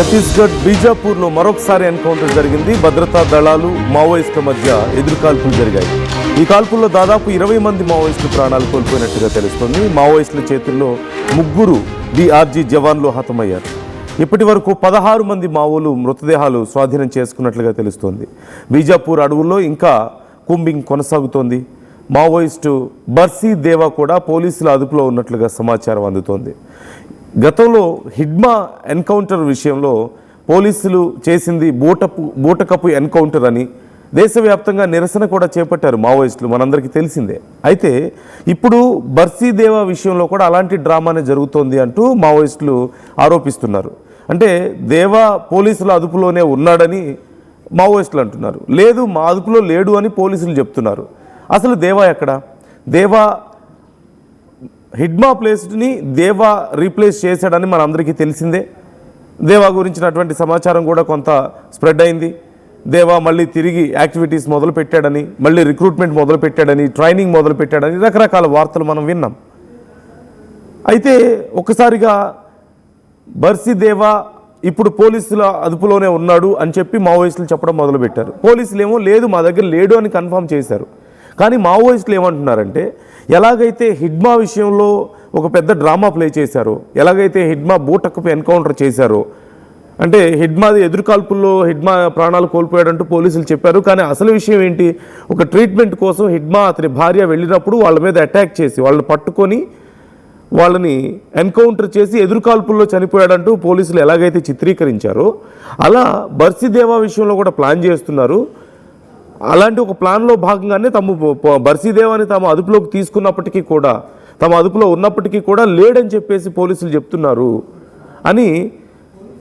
ఛత్తీస్గఢ్ బీజాపూర్లో మరొకసారి ఎన్కౌంటర్ జరిగింది. భద్రతా దళాలు మావోయిస్టుల మధ్య ఎదురుకాల్పులు జరిగాయి. ఈ కాల్పుల్లో దాదాపు 20 మంది మావోయిస్టులు ప్రాణాలు కోల్పోయినట్టుగా తెలుస్తోంది. మావోయిస్టుల చేతుల్లో 3 DRG జవాన్లు హతమయ్యారు. ఇప్పటి వరకు 16 మంది మావోలు మృతదేహాలు స్వాధీనం చేసుకున్నట్లుగా తెలుస్తోంది. బీజాపూర్ అడవుల్లో ఇంకా కూంబింగ్ కొనసాగుతోంది. మావోయిస్టు బర్సీ దేవా కూడా పోలీసుల అదుపులో ఉన్నట్లుగా సమాచారం అందుతోంది. గతంలో హిడ్మా ఎన్కౌంటర్ విషయంలో పోలీసులు చేసింది బూటకపు ఎన్కౌంటర్ అని దేశవ్యాప్తంగా నిరసన కూడా చేపట్టారు మావోయిస్టులు, మనందరికీ తెలిసిందే. అయితే ఇప్పుడు బర్సీ దేవా విషయంలో కూడా అలాంటి డ్రామానే జరుగుతోంది అంటూ మావోయిస్టులు ఆరోపిస్తున్నారు. అంటే దేవా పోలీసుల అదుపులోనే ఉన్నాడని మావోయిస్టులు అంటున్నారు. లేదు, మా అదుపులో లేడు అని పోలీసులు చెప్తున్నారు. అసలు దేవా ఎక్కడ? దేవా హిడ్మా ప్లేస్ని దేవా రీప్లేస్ చేశాడని మనందరికీ తెలిసిందే. దేవా గురించినటువంటి సమాచారం కూడా కొంత స్ప్రెడ్ అయింది. దేవా మళ్ళీ తిరిగి యాక్టివిటీస్ మొదలు పెట్టాడని, మళ్ళీ రిక్రూట్మెంట్ మొదలు పెట్టాడని, ట్రైనింగ్ మొదలు పెట్టాడని రకరకాల వార్తలు మనం విన్నాం. అయితే ఒక్కసారిగా బర్సీ దేవా ఇప్పుడు పోలీసుల అదుపులోనే ఉన్నాడు అని చెప్పి మావోయిస్టులు చెప్పడం మొదలుపెట్టారు. పోలీసులు ఏమో లేదు, మా దగ్గర లేడు అని కన్ఫర్మ్ చేశారు. కానీ మావోయిస్టులు ఏమంటున్నారంటే, ఎలాగైతే హిడ్మా విషయంలో ఒక పెద్ద డ్రామా ప్లే చేశారో, ఎలాగైతే హిడ్మా బూటకపు ఎన్కౌంటర్ చేశారో, అంటే హిడ్మాది ఎదురుకాల్పుల్లో హిడ్మా ప్రాణాలు కోల్పోయాడంటూ పోలీసులు చెప్పారు. కానీ అసలు విషయం ఏంటి? ఒక ట్రీట్మెంట్ కోసం హిడ్మా అతని భార్య వెళ్ళినప్పుడు వాళ్ళ మీద అటాక్ చేసి వాళ్ళని పట్టుకొని వాళ్ళని ఎన్కౌంటర్ చేసి ఎదురుకాల్పుల్లో చనిపోయాడంటూ పోలీసులు ఎలాగైతే చిత్రీకరించారో, అలా బర్సీ దేవా విషయంలో కూడా ప్లాన్ చేస్తున్నారు. అలాంటి ఒక ప్లాన్లో భాగంగానే బర్సీ దేవాని తాము అదుపులోకి తీసుకున్నప్పటికీ కూడా, తమ అదుపులో ఉన్నప్పటికీ కూడా లేడని చెప్పేసి పోలీసులు చెప్తున్నారు అని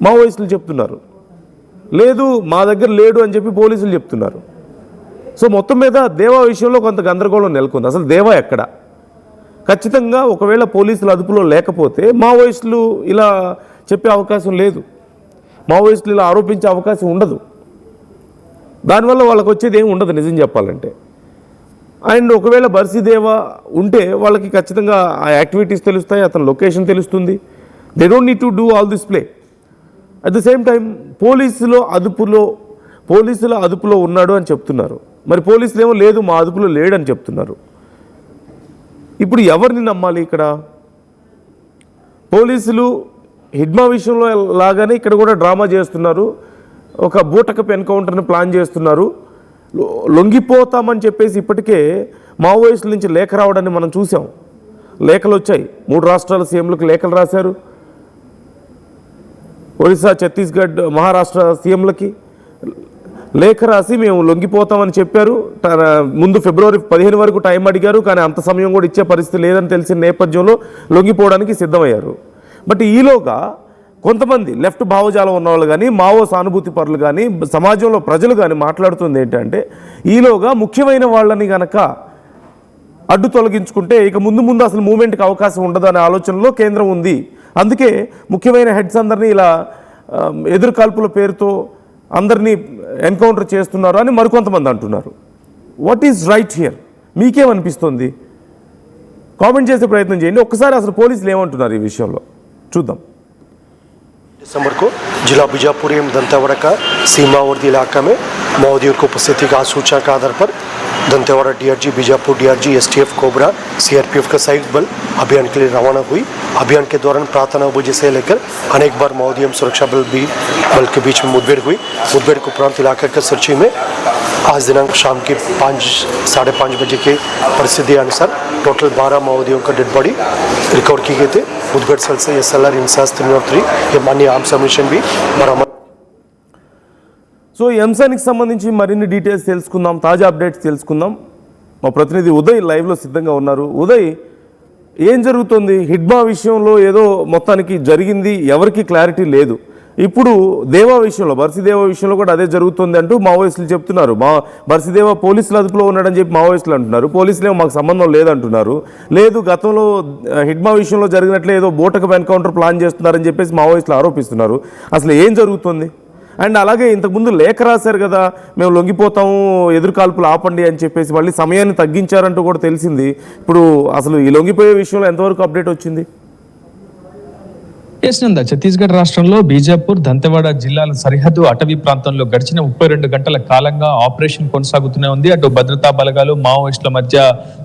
మావోయిస్టులు చెప్తున్నారు. లేదు, మా దగ్గర లేడు అని చెప్పి పోలీసులు చెప్తున్నారు. సో మొత్తం మీద దేవా విషయంలో కొంత గందరగోళం నెలకొంది. అసలు దేవా ఎక్కడ? ఖచ్చితంగా ఒకవేళ పోలీసుల అదుపులో లేకపోతే మావోయిస్టులు ఇలా చెప్పే అవకాశం లేదు, మావోయిస్టులు ఇలా ఆరోపించే అవకాశం ఉండదు. దానివల్ల వాళ్ళకి వచ్చేది ఏమి ఉండదు నిజం చెప్పాలంటే. అండ్ ఒకవేళ బర్సీ దేవా ఉంటే వాళ్ళకి ఖచ్చితంగా ఆ యాక్టివిటీస్ తెలుస్తాయి, అతని లొకేషన్ తెలుస్తుంది. They don't need to do all this play. At the same time పోలీసుల అదుపులో ఉన్నాడు అని చెప్తున్నారు. మరి పోలీసులు ఏమో లేదు, మా అదుపులో లేడని చెప్తున్నారు. ఇప్పుడు ఎవరిని నమ్మాలి ఇక్కడ? పోలీసులు హిడ్మా విషయంలో లాగానే ఇక్కడ కూడా డ్రామా చేస్తున్నారు, ఒక బూటకపు ఎన్కౌంటర్ని ప్లాన్ చేస్తున్నారు. లొంగిపోతామని చెప్పేసి ఇప్పటికే మావోయిస్టుల నుంచి లేఖ రావడాన్ని మనం చూసాం. లేఖలు వచ్చాయి, 3 రాష్ట్రాల సీఎంలకు లేఖలు రాశారు. ఒడిశా, ఛత్తీస్గఢ్, మహారాష్ట్ర సీఎంలకి లేఖ రాసి మేము లొంగిపోతామని చెప్పారు. ముందు ఫిబ్రవరి 15 వరకు టైం అడిగారు, కానీ అంత సమయం కూడా ఇచ్చే పరిస్థితి లేదని తెలిసిన నేపథ్యంలో లొంగిపోవడానికి సిద్ధమయ్యారు. బట్ ఈలోగా కొంతమంది లెఫ్ట్ భావజాలం ఉన్నవాళ్ళు కానీ, మావో సానుభూతి పరులు కానీ, సమాజంలో ప్రజలు కానీ మాట్లాడుతుంది ఏంటంటే, ఈలోగా ముఖ్యమైన వాళ్ళని కనుక అడ్డు తొలగించుకుంటే ఇక ముందు అసలు మూవ్మెంట్కి అవకాశం ఉండదు అనే ఆలోచనలో కేంద్రం ఉంది. అందుకే ముఖ్యమైన హెడ్స్ అందరినీ ఇలా ఎదురుకాల్పుల పేరుతో అందరినీ ఎన్కౌంటర్ చేస్తున్నారు అని మరికొంతమంది అంటున్నారు. What is right here? మీకేమనిపిస్తుంది? కామెంట్ చేసే ప్రయత్నం చేయండి. ఒక్కసారి అసలు పోలీసులు ఏమంటున్నారు ఈ విషయంలో చూద్దాం. दिसंबर को जिला बीजापुर एवं दंतेवाड़ा का सीमावर्ती इलाका में माओवादियों की उपस्थिति का सूचना के आधार पर Dantewada DRG, Bijapur DRG, STF, cobra, CRPF का संयुक्त बल अभियान के लिए रवाना हुई। अभियान के दौरान प्रातः 9 बजे से लेकर अनेक बार माओवादी एवं सुरक्षा बल के बीच में मुठभेड़ हुई। मुठभेड़ के उपरांत इलाके के सर्चिंग में आज दिनांक शाम के 5-5:30 बजे के परिस्थिति अनुसार टोटल 12 माओवादियों का डेड बॉडी रिकवर की गए थे। मुठभेड़ स्थल से SLR, इंसास 303 ये मान्य आर्म्स अम्यूनिशन भी बरामद। సో ఈ అంశానికి సంబంధించి మరిన్ని డీటెయిల్స్ తెలుసుకుందాం, తాజా అప్డేట్స్ తెలుసుకుందాం. మా ప్రతినిధి ఉదయ్ లైవ్లో సిద్ధంగా ఉన్నారు. ఉదయ్, ఏం జరుగుతుంది? హిడ్మా విషయంలో ఏదో మొత్తానికి జరిగింది, ఎవరికి క్లారిటీ లేదు. ఇప్పుడు దేవా విషయంలో, బర్సీ దేవా విషయంలో కూడా అదే జరుగుతుంది అంటూ మావోయిస్టులు చెప్తున్నారు. బర్సీ దేవా పోలీసుల అదుపులో ఉన్నాడని చెప్పి మావోయిస్టులు అంటున్నారు. పోలీసులేమో మాకు సంబంధం లేదంటున్నారు. లేదు, గతంలో హిడ్మా విషయంలో జరిగినట్లే ఏదో బూటకపు ఎన్కౌంటర్ ప్లాన్ చేస్తున్నారని చెప్పేసి మావోయిస్టులు ఆరోపిస్తున్నారు. అసలు ఏం జరుగుతుంది? అండ్ అలాగే ఇంతకుముందు లేఖ రాశారు కదా, మేము లొంగిపోతాము, ఎదురుకాల్పులు ఆపండి అని చెప్పేసి మళ్ళీ సమయాన్ని తగ్గించారంటూ కూడా తెలిసింది. ఇప్పుడు అసలు ఈ లొంగిపోయే విషయంలో ఎంతవరకు అప్డేట్ వచ్చింది? ఛత్తీస్గఢ్ రాష్ట్రంలో బీజాపూర్ దంతెవాడ జిల్లాల సరిహద్దు అటవీ ప్రాంతంలో గడిచిన 32 గంటల కాలంగా ఆపరేషన్ కొనసాగుతూనే ఉంది. అటు భద్రతా బలగాలు మావోయిస్టుల మధ్య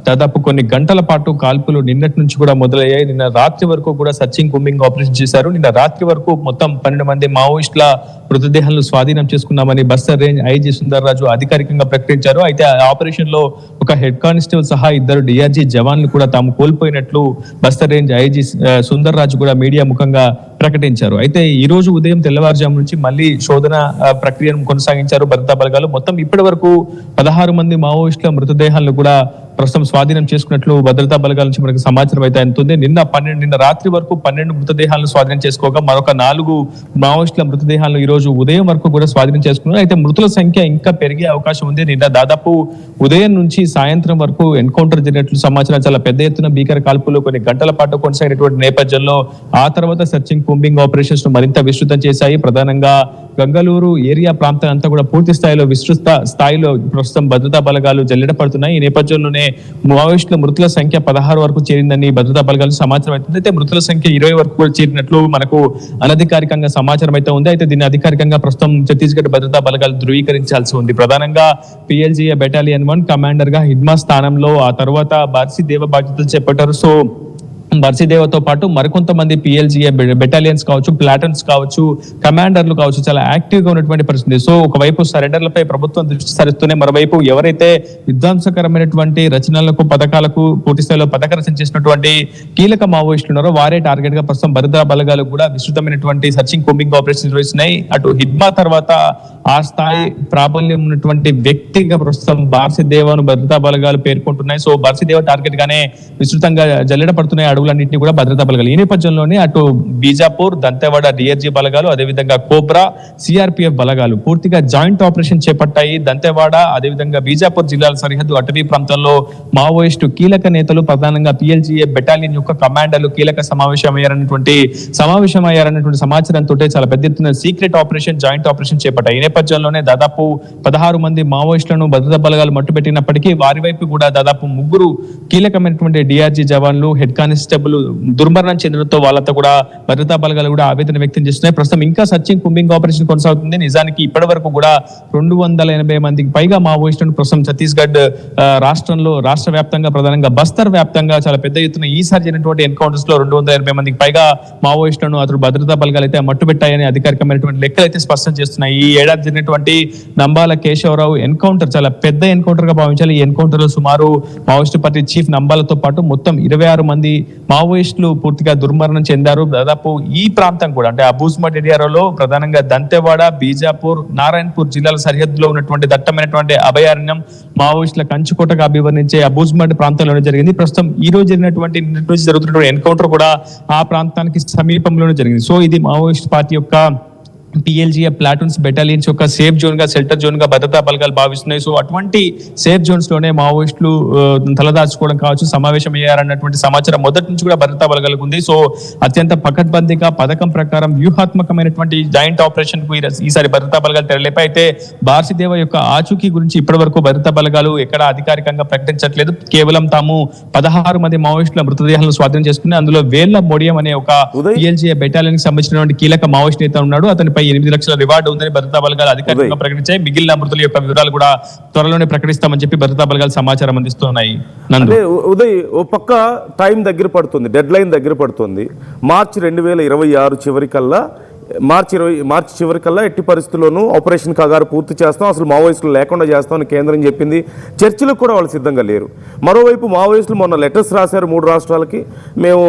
దాదాపు కొన్ని గంటల పాటు కాల్పులు నిన్నటి నుంచి కూడా మొదలయ్యాయి. నిన్న రాత్రి వరకు కూడా సర్చింగ్ కూంబింగ్ ఆపరేషన్ చేశారు. నిన్న రాత్రి వరకు మొత్తం 12 మంది మావోయిస్టుల మృతదేహాలను స్వాధీనం చేసుకున్నామని బస్తర్ రేంజ్ ఐజీ సుందర్ రాజు అధికారికంగా ప్రకటించారు. అయితే ఆ ఆపరేషన్ లో ఒక హెడ్ కానిస్టేబుల్ సహా 2 డిఆర్జీ జవాన్లు కూడా తాము కోల్పోయినట్లు బస్తర్ రేంజ్ ఐజీ సుందర్ రాజు కూడా మీడియా ముఖంగా ప్రకటించారు. అయితే ఈ రోజు ఉదయం తెల్లవారుజాము నుంచి మళ్ళీ శోధన ప్రక్రియను కొనసాగించారు భద్రతా బలగాలు. మొత్తం ఇప్పటి వరకు 16 మంది మావోయిస్టుల మృతదేహాలను కూడా ప్రస్తుతం స్వాధీనం చేసుకున్నట్లు భద్రతా బలగాల నుంచి మనకు సమాచారం అయితే అందుతుంది. నిన్న రాత్రి వరకు 12 మృతదేహాలను స్వాధీనం చేసుకోగా మరొక 4 మావోయిస్టుల మృతదేహాలను ఈ రోజు ఉదయం వరకు కూడా స్వాధీనం చేసుకున్నారు. అయితే మృతుల సంఖ్య ఇంకా పెరిగే అవకాశం ఉంది. నిన్న దాదాపు ఉదయం నుంచి సాయంత్రం వరకు ఎన్కౌంటర్ జరిగినట్లు సమాచారం. చాలా పెద్ద ఎత్తున భీకర కాల్పులు కొన్ని గంటల పాటు కొనసాగినటువంటి నేపథ్యంలో ఆ తర్వాత సర్చింగ్ కూంబింగ్ ఆపరేషన్స్ ను మరింత విస్తృతం చేశాయి. ప్రధానంగా గంగలూరు ఏరియా ప్రాంతం అంతా కూడా పూర్తి స్థాయిలో విస్తృత స్థాయిలో ప్రస్తుతం భద్రతా బలగాలు జల్లెడ పడుతున్నాయి. ఈ నేపథ్యంలోనే మావోయిస్టుల మృతుల సంఖ్య 16 వరకు చేరిందని భద్రతా బలగాలు సమాచారం అవుతుంది. అయితే మృతుల సంఖ్య 20 వరకు కూడా చేరినట్లు మనకు అనధికారికంగా సమాచారం అయితే ఉంది. అయితే దీన్ని అధికారికంగా ప్రస్తుతం ఛత్తీస్గఢ్ భద్రతా బలగాలు ధృవీకరించాల్సి ఉంది. ప్రధానంగా పిఎల్జీఏ బెటాలియన్ 1 కమాండర్ గా హిడ్మా స్థానంలో ఆ తర్వాత బార్సీ దేవ బాధ్యతలు చేపట్టారు. సో బర్సిదేవతో పాటు మరికొంతమంది పిఎల్జీఏ బెటాలియన్స్ కావచ్చు, ప్లాటన్స్ కావచ్చు, కమాండర్లు కావచ్చు చాలా యాక్టివ్ గా ఉన్నటువంటి పరిస్థితి. సో ఒకవైపు సరెండర్లపై ప్రభుత్వం దృష్టి సారిస్తూనే మరోవైపు ఎవరైతే విధ్వంసకరమైనటువంటి రచనలకు పథకాలకు పూర్తి స్థాయిలో పథక రచన చేసినటువంటి కీలక మావోయిస్టులు ఉన్నారో వారే టార్గెట్ గా ప్రస్తుతం భద్రతా బలగాలు కూడా విస్తృతమైనటువంటి సర్చింగ్ కూంబింగ్ ఆపరేషన్ నిర్వహిస్తున్నాయి. అటు హిడ్మా తర్వాత ఆ స్థాయి ప్రాబల్యం ఉన్నటువంటి వ్యక్తిగా ప్రస్తుతం బార్సిదేవను భద్రతా బలగాలు పేర్కొంటున్నాయి. సో బార్సిదేవ టార్గెట్ గానే విస్తృతంగా జల్లెడ పడుతున్నాయి అడుగులన్నింటినీ కూడా భద్రతా బలగాలు. ఈ నేపథ్యంలోనే అటు బీజాపూర్, దంతెవాడ డిఆర్జీ బలగాలు, అదేవిధంగా కోబ్రా, సిఆర్పిఎఫ్ బలగాలు పూర్తిగా జాయింట్ ఆపరేషన్ చేపట్టాయి. దంతెవాడ అదేవిధంగా బీజాపూర్ జిల్లాల సరిహద్దు అటవీ ప్రాంతంలో మావోయిస్టు కీలక నేతలు ప్రధానంగా పిఎల్జీఏ బెటాలియన్ యొక్క కమాండర్లు కీలక సమావేశమయ్యారన్నటువంటి సమాచారంతో చాలా పెద్ద ఎత్తున సీక్రెట్ ఆపరేషన్, జాయింట్ ఆపరేషన్ చేపట్టాయి. ఈ నేపథ్యంలోనే దాదాపు 16 మంది మావోయిస్టులను భద్రతా బలగాలు మట్టుపెట్టినప్పటికీ వారి వైపు కూడా దాదాపు 3 కీలకమైనటువంటి డిఆర్జీ జవాన్లు, హెడ్ కానిస్టేబుల్ దుర్మరణం చెందడంతో వాళ్ళతో కూడా భద్రతా బలగాలు కూడా ఆవేదన వ్యక్తం చేస్తున్నాయి. ప్రస్తుతం ఇంకా సర్చింగ్ కూంబింగ్ ఆపరేషన్ కొనసాగుతుంది. నిజానికి ఇప్పటి వరకు కూడా 280 మందికి పైగా మావోయిస్టులను ప్రస్తుతం ఛత్తీస్గఢ్ రాష్ట్రంలో రాష్ట్ర వ్యాప్తంగా ప్రధానంగా బస్తర్ వ్యాప్తంగా చాలా పెద్ద ఎత్తున ఈసారి జరిగినటువంటి ఎన్కౌంటర్స్ లో 280 మందికి పైగా మావోయిస్టులను అతడు భద్రతా బలగాలు అయితే మట్టుబెట్టాయని అధికారికమైనటువంటి లెక్కలు అయితే స్పష్టం చేస్తున్నాయి. ఈ ఏడాది జరిగినటువంటి నంబాల కేశవరావు ఎన్కౌంటర్ చాలా పెద్ద ఎన్కౌంటర్ గా భావించాలి. ఈ ఎన్కౌంటర్ లో సుమారు మావోయిస్టు పార్టీ చీఫ్ నంబాలతో పాటు మొత్తం 26 మంది మావోయిస్టులు పూర్తిగా దుర్మరణం చెందారు. దాదాపు ఈ ప్రాంతం కూడా అంటే అబూజ్మడ్ ఏరియాలో ప్రధానంగా దంతెవాడ, బీజాపూర్, నారాయణపూర్ జిల్లాల సరిహద్దులో ఉన్నటువంటి దట్టమైనటువంటి అభయారణ్యం మావోయిస్టుల కంచుకోటగా అభివర్ణించే అబూజ్మడ్ ప్రాంతంలోనే జరిగింది. ప్రస్తుతం ఈ రోజు జరుగుతున్నటువంటి ఎన్కౌంటర్ కూడా ఆ ప్రాంతానికి సమీపంలోనే జరిగింది. సో ఇది మావోయిస్ట్ పార్టీ యొక్క పిఎల్జీఏ ప్లాటూన్స్ బెటాలియన్స్ యొక్క సేఫ్ జోన్ గా, షెల్టర్ జోన్ గా భద్రతా బలగాలు భావిస్తున్నాయి. సో అటువంటి సేఫ్ జోన్స్ లోనే మావోయిస్టులు తలదాచుకోవడం కావచ్చు, సమావేశం అయ్యారన్నటువంటి సమాచారం మొదటి నుంచి కూడా భద్రతా బలగాలకు ఉంది. సో అత్యంత పకడ్బందీగా పథకం ప్రకారం వ్యూహాత్మకమైనటువంటి జాయింట్ ఆపరేషన్ కు ఈసారి భద్రతా బలగాలు తెరలేపై. అయితే బార్సిదేవ యొక్క ఆచూకీ గురించి ఇప్పటి వరకు భద్రతా బలగాలు ఎక్కడ అధికారికంగా ప్రకటించట్లేదు. కేవలం తాము 16 మంది మావోయిస్టుల మృతదేహాలను స్వాధీనం చేసుకుని అందులో వేళ్ల మొడియం అనే ఒక పిఎల్జీఏ బెటాలియన్ కి సంబంధించినటువంటి కీలక మావోయిస్ట్ నేత ఉన్నాడు. అతనిపై 8 లక్షల రివార్డు ఉందని భద్రతా బలగాలు అధికారికంగా ప్రకటించాయి. మిగిలిన మృతుల యొక్క వివరాలు కూడా త్వరలోనే ప్రకటిస్తామని చెప్పి భద్రతా బలగాలు సమాచారం అందిస్తున్నాయి. ఉదయ్, ఓ పక్క టైం దగ్గర పడుతుంది, డెడ్ లైన్ దగ్గర పడుతుంది. మార్చి 2026 చివరికల్లా మార్చి చివరికల్లా ఎట్టి పరిస్థితుల్లోనూ ఆపరేషన్ కగారు పూర్తి చేస్తాం, అసలు మావోయిస్టులు లేకుండా చేస్తామని కేంద్రం చెప్పింది. చర్చలకు కూడా వాళ్ళు సిద్ధంగా లేరు. మరోవైపు మావోయిస్టులు మొన్న లెటర్స్ రాశారు 3 రాష్ట్రాలకి, మేము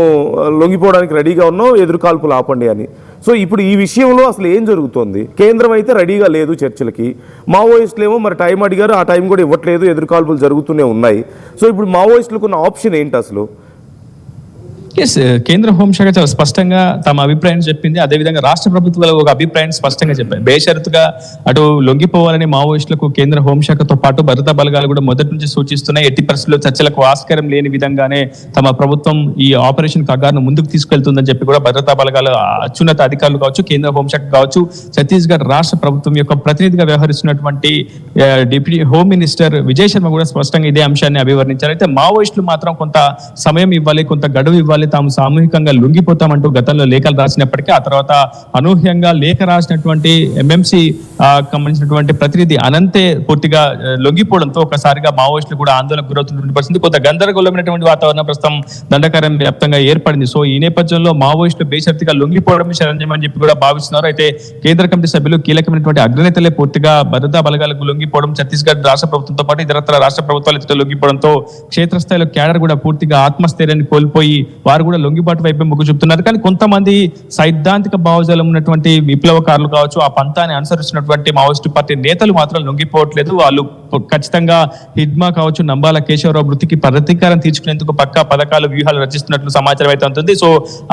లొంగిపోవడానికి రెడీగా ఉన్నాం, ఎదురుకాల్పులు ఆపండి అని. సో ఇప్పుడు ఈ విషయంలో అసలు ఏం జరుగుతోంది? కేంద్రం అయితే రెడీగా లేదు చర్చలకి, మావోయిస్టులు ఏమో మరి టైం అడిగారు, ఆ టైం కూడా ఇవ్వట్లేదు, ఎదురుకాల్పులు జరుగుతూనే ఉన్నాయి. సో ఇప్పుడు మావోయిస్టులకు ఉన్న ఆప్షన్ ఏంటి అసలు? కేంద్ర హోంశాఖ చాలా స్పష్టంగా తమ అభిప్రాయం చెప్పింది. అదేవిధంగా రాష్ట్ర ప్రభుత్వాలు ఒక అభిప్రాయం స్పష్టంగా చెప్పాయి. బేషరతుగా అటు లొంగిపోవాలని మావోయిస్టులకు కేంద్ర హోంశాఖతో పాటు భద్రతా బలగాలు కూడా మొదటి నుంచి సూచిస్తున్నాయి. ఎట్టి పరిస్థితుల్లో చర్చలకు ఆస్కారం లేని విధంగానే తమ ప్రభుత్వం ఈ ఆపరేషన్ కగారును ముందుకు తీసుకెళ్తుందని చెప్పి కూడా భద్రతా బలగాల అత్యున్నత అధికారులు కావచ్చు, కేంద్ర హోంశాఖ కావచ్చు, ఛత్తీస్గఢ్ రాష్ట్ర ప్రభుత్వం యొక్క ప్రతినిధిగా వ్యవహరిస్తున్నటువంటి deputy home minister Vijay Sharma కూడా స్పష్టంగా ఇదే అంశాన్ని అభివర్ణించారు. అయితే మావోయిస్టులు మాత్రం కొంత సమయం ఇవ్వాలి, కొంత గడువు ఇవ్వాలి, వల్లే తాము సామూహికంగా లొంగిపోతామంటూ గతంలో లేఖలు రాసినప్పటికీ ఆ తర్వాత అనూహ్యంగా లేఖ రాసినటువంటి ఎంఎంసీ సంబంధించినటువంటి ప్రతినిధి అనంతే పూర్తిగా లొంగిపోవడంతో ఒకసారిగా మావోయిస్టులు కూడా ఆందోళనకు గురవుతున్నటువంటి పరిస్థితి, కొంత గందరగోళమైనటువంటి వాతావరణం ప్రస్తుతం దండకారం వ్యాప్తంగా ఏర్పడింది. సో ఈ నేపథ్యంలో మావోయిస్టులు బేషరతుగా లొంగిపోవడం శరణ్యం అని చెప్పి కూడా భావిస్తున్నారు. అయితే కేంద్ర కమిటీ సభ్యులు కీలకమైనటువంటి అగ్రనేతలే పూర్తిగా భద్రతా బలగాలకు లొంగిపోవడం, ఛత్తీస్గఢ్ రాష్ట్ర ప్రభుత్వంతో పాటు ఇతరత్ర రాష్ట్ర ప్రభుత్వాలు ఎదుట లొంగిపోవడంతో క్షేత్రస్థాయిలో క్యాడర్ కూడా పూర్తిగా ఆత్మస్థైర్యాన్ని కోల్పోయి వారు కూడా లొంగిబాటు వైపు మొగ్గు చూపుతున్నారు. కానీ కొంతమంది సైద్ధాంతిక భావజాలం ఉన్నటువంటి విప్లవకారులు కావచ్చు, ఆ పంతాన్ని అనుసరిస్తున్నటువంటి మావోయిస్టు పార్టీ నేతలు మాత్రం లొంగిపోవట్లేదు. వాళ్ళు ఖచ్చితంగా హిడ్మా కావచ్చు, నంబాల కేశవరావు మృతికి ప్రతీకారం తీర్చుకునేందుకు పక్కా పథకాలు వ్యూహాలు రచిస్తున్నట్లు సమాచారం అయితే ఉంటుంది. సో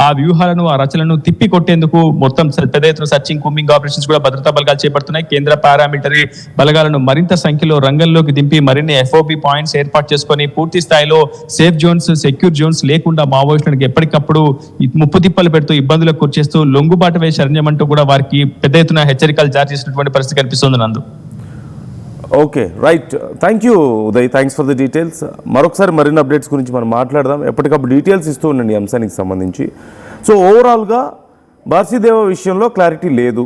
ఆ వ్యూహాలను, ఆ రచనలను తిప్పి కొట్టేందుకు మొత్తం పెద్ద ఎత్తున సర్చింగ్, కూంబింగ్ ఆపరేషన్స్ కూడా భద్రతా బలగాలు చేపడుతున్నాయి. కేంద్ర పారామిలిటరీ బలగాలను మరింత సంఖ్యలో రంగంలోకి దింపి మరిన్ని ఎఫ్ఓబి పాయింట్స్ ఏర్పాటు చేసుకొని పూర్తి స్థాయిలో సేఫ్ జోన్స్, సెక్యూర్ జోన్స్ లేకుండా మావోయిస్టులకు ఎప్పటికప్పుడు ముప్పు తిప్పలు పెడుతూ ఇబ్బందులకు గురిచేస్తూ లొంగుబాటు వే శరణ్యం అంటూ కూడా వారికి పెద్ద ఎత్తున హెచ్చరికలు జారీ చేసినటువంటి పరిస్థితి కనిపిస్తుంది. నందు. Okay, right, thank you Uday, thanks for the details. మరొకసారి మరిన్ని అప్డేట్స్ గురించి మనం మాట్లాడదాం. ఎప్పటికప్పుడు డీటెయిల్స్ ఇస్తూ ఉండండి ఈ అంశానికి సంబంధించి. సో ఓవరాల్గా బార్సీదేవ విషయంలో క్లారిటీ లేదు.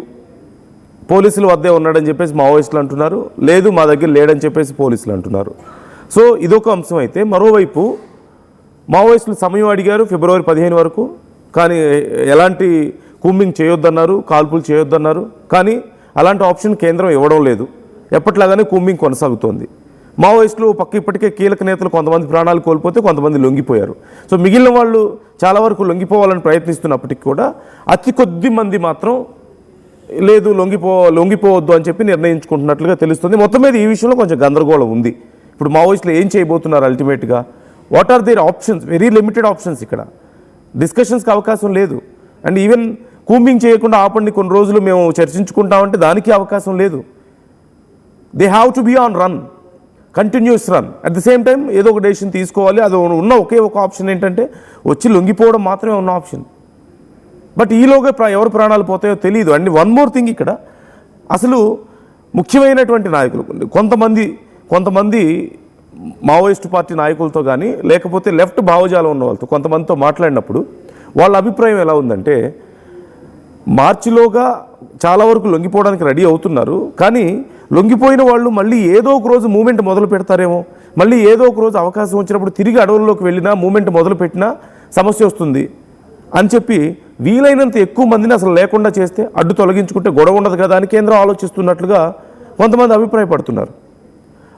పోలీసులు వద్దే ఉన్నాడని చెప్పేసి మావోయిస్టులు అంటున్నారు, లేదు మా దగ్గర లేడని చెప్పేసి పోలీసులు అంటున్నారు. సో ఇదొక అంశం అయితే, మరోవైపు మావోయిస్టులు సమయం అడిగారు ఫిబ్రవరి 15 వరకు, కానీ ఎలాంటి కూంబింగ్ చేయొద్దన్నారు, కాల్పులు చేయొద్దన్నారు. కానీ అలాంటి ఆప్షన్ కేంద్రం ఇవ్వడం లేదు. ఎప్పట్లాగానే కూంబింగ్ కొనసాగుతోంది. మావోయిస్టులు పక్క ఇప్పటికే కీలక నేతలు కొంతమంది ప్రాణాలు కోల్పోతే కొంతమంది లొంగిపోయారు. సో మిగిలిన వాళ్ళు చాలా వరకు లొంగిపోవాలని ప్రయత్నిస్తున్నప్పటికీ కూడా అతి కొద్ది మంది మాత్రం లేదు లొంగిపోవద్దు అని చెప్పి నిర్ణయించుకుంటున్నట్లుగా తెలుస్తుంది. మొత్తం మీద ఈ విషయంలో కొంచెం గందరగోళం ఉంది. ఇప్పుడు మావోయిస్టులు ఏం చేయబోతున్నారు అల్టిమేట్గా, what are their options? Very limited options. ఇక్కడ డిస్కషన్స్కి అవకాశం లేదు. అండ్ ఈవెన్ కూంబింగ్ చేయకుండా ఆపండి కొన్ని రోజులు మేము చర్చించుకుంటామంటే దానికి అవకాశం లేదు. They have to be on run, continuous run. At the same time ఏదో ఒక డెసిషన్ తీసుకోవాలి. అది ఉన్న ఒకే ఒక ఆప్షన్ ఏంటంటే వచ్చి లొంగిపోవడం మాత్రమే ఉన్న ఆప్షన్. బట్ ఈలోగా ఎవరు ప్రాణాలు పోతాయో తెలియదు. అండ్ వన్ మోర్ థింగ్, ఇక్కడ అసలు ముఖ్యమైనటువంటి నాయకులు కొంతమంది మావోయిస్టు పార్టీ నాయకులతో కానీ లేకపోతే లెఫ్ట్ భావజాలం ఉన్న వాళ్ళతో కొంతమందితో మాట్లాడినప్పుడు వాళ్ళ అభిప్రాయం ఎలా ఉందంటే, మార్చిలోగా చాలా వరకు లొంగిపోవడానికి రెడీ అవుతున్నారు, కానీ లొంగిపోయిన వాళ్ళు మళ్ళీ ఏదో ఒక రోజు మూమెంట్ మొదలు పెడతారేమో, మళ్ళీ ఏదో ఒక రోజు అవకాశం వచ్చినప్పుడు తిరిగి అడవుల్లోకి వెళ్ళినా మూమెంట్ మొదలు పెట్టినా సమస్య వస్తుంది అని చెప్పి వీలైనంత ఎక్కువ మందిని అసలు లేకుండా చేస్తే అడ్డు తొలగించుకుంటే గొడవ ఉండదు కదా అని కేంద్రం ఆలోచిస్తున్నట్లుగా కొంతమంది అభిప్రాయపడుతున్నారు.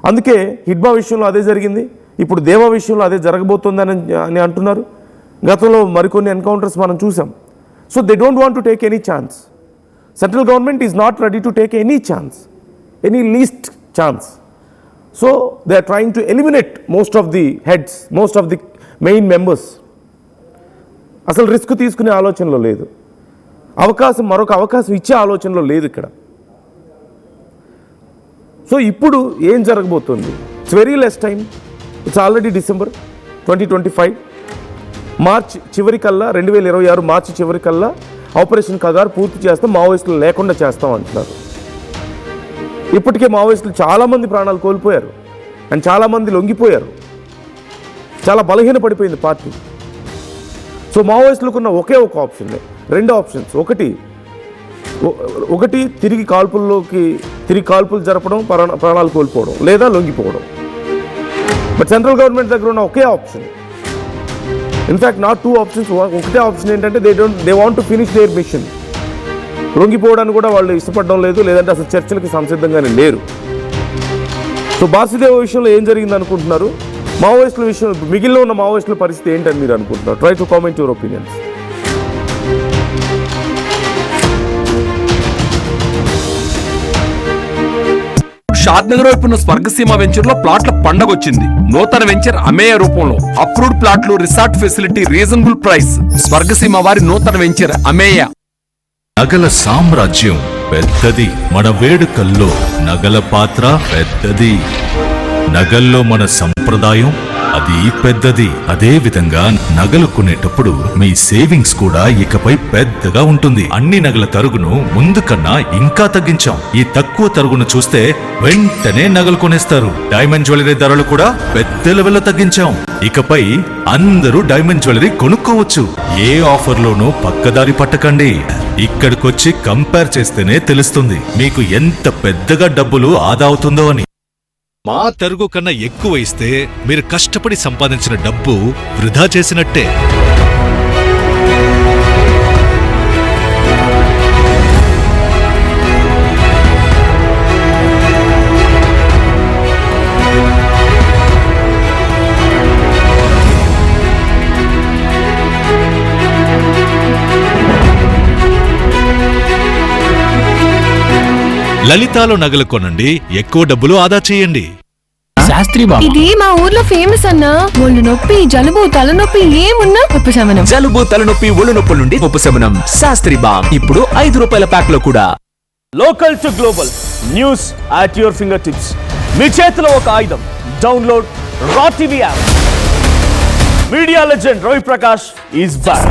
అందుకే హిడ్మా విషయంలో అదే జరిగింది, ఇప్పుడు దేవా విషయంలో అదే జరగబోతోందని అంటున్నారు. గతంలో మరికొన్ని ఎన్కౌంటర్స్ మనం చూసాం. So they don't want to take any chance. Central government is not ready to take any chance, any least chance. So they are trying to eliminate most of the heads, most of the main members. అసలు risk తీసుకునే ఆలోచనలో లేదు, మరొక అవకాశం ఇచ్చే ఆలోచనలో లేదు ఇక్కడ. సో ఇప్పుడు ఏం జరగబోతుంది? It's very less time. It's already December 2025. March చివరికల్లా 2026 మార్చి చివరికల్లా ఆపరేషన్ కగార్ పూర్తి చేస్తాం, మావోయిస్టులు లేకుండా చేస్తాం అంటున్నారు. ఇప్పటికే మావోయిస్టులు చాలామంది ప్రాణాలు కోల్పోయారు అండ్ చాలామంది లొంగిపోయారు. చాలా బలహీన పడిపోయింది పార్టీ. సో మావోయిస్టులకున్న ఒకే ఒక ఆప్షన్, రెండు ఆప్షన్స్. ఒకటి తిరిగి కాల్పులు జరపడం, ప్రాణాలు కోల్పోవడం, లేదా లొంగిపోవడం. బట్ సెంట్రల్ గవర్నమెంట్ దగ్గర ఉన్న ఒకే option, in fact not two options, ఒకటే ఆప్షన్ ఏంటంటే they want to finish their mission. లొంగిపోవడానికి కూడా వాళ్ళు ఇష్టపడడం లేదు, లేదంటే అసలు చర్చలకి సంసిద్ధంగానే లేరు. సో బార్సీదేవ విషయంలో ఏం జరిగింది అనుకుంటున్నారు? మావోయిస్టుల విషయం, మిగిలిన ఉన్న మావోయిస్టుల పరిస్థితి ఏంటని మీరు అనుకుంటున్నారు? Try to comment your opinions. Shadnagar వైపు ఉన్న స్వర్గసీమ వెంచర్ లో ప్లాట్ల పండగొచ్చింది. నూతన వెంచర్ అమేయ రూపంలో అప్రూవ్డ్ ప్లాట్లు, resort facility, reasonable price. Swargaseema వారి నూతన వెంచర్ అమేయ. నగల సామ్రాజ్యం పెద్దది, మన వేడుకల్లో నగల పాత్ర పెద్దది. నగల్లో మన సంప్రదాయం అది పెద్దది. అదే విధంగా నగలు కొనేటప్పుడు మీ సేవింగ్స్ కూడా ఇకపై పెద్దగా ఉంటుంది. అన్ని నగల తరుగును ముందు కన్నా ఇంకా తగ్గించాం. ఈ తక్కువ తరుగును చూస్తే వెంటనే నగలు కొనేస్తారు. డైమండ్ జ్యువెలరీ ధరలు కూడా పెద్ద లెవెల్లో తగ్గించాం. ఇకపై అందరూ డైమండ్ జ్యువెలరీ కొనుక్కోవచ్చు. ఏ ఆఫర్లోనూ పక్కదారి పట్టకండి. ఇక్కడికొచ్చి కంపేర్ చేస్తేనే తెలుస్తుంది మీకు ఎంత పెద్దగా డబ్బులు ఆదా అవుతుందో అని. మా తరుగు కన్నా ఎక్కువ ఇస్తే మీరు కష్టపడి సంపాదించిన డబ్బు వృధా చేసినట్టే. లలితాలో నగలు కొనండి, ఎక్కువ డబ్బులు ఆదా చేయండి. శాస్త్రి బాబు, ఇది మా ఊర్లో ఫేమస్ అన్నా. ఒళ్ళు నొప్పి, జలుబు, తలనొప్పి ఏమున్నా ఉపశమనం. జలుబు, తలనొప్పి, ఒళ్ళు నొప్పుల నుండి ఉపశమనం. శాస్త్రి బామ్ ఇప్పుడు 5 రూపాయల ప్యాక్ లో కూడా. Local to global news at your fingertips. మీ చేతిలో ఒక ఆయుధం. Download raw TV app. Media legend Ravi Prakash is back.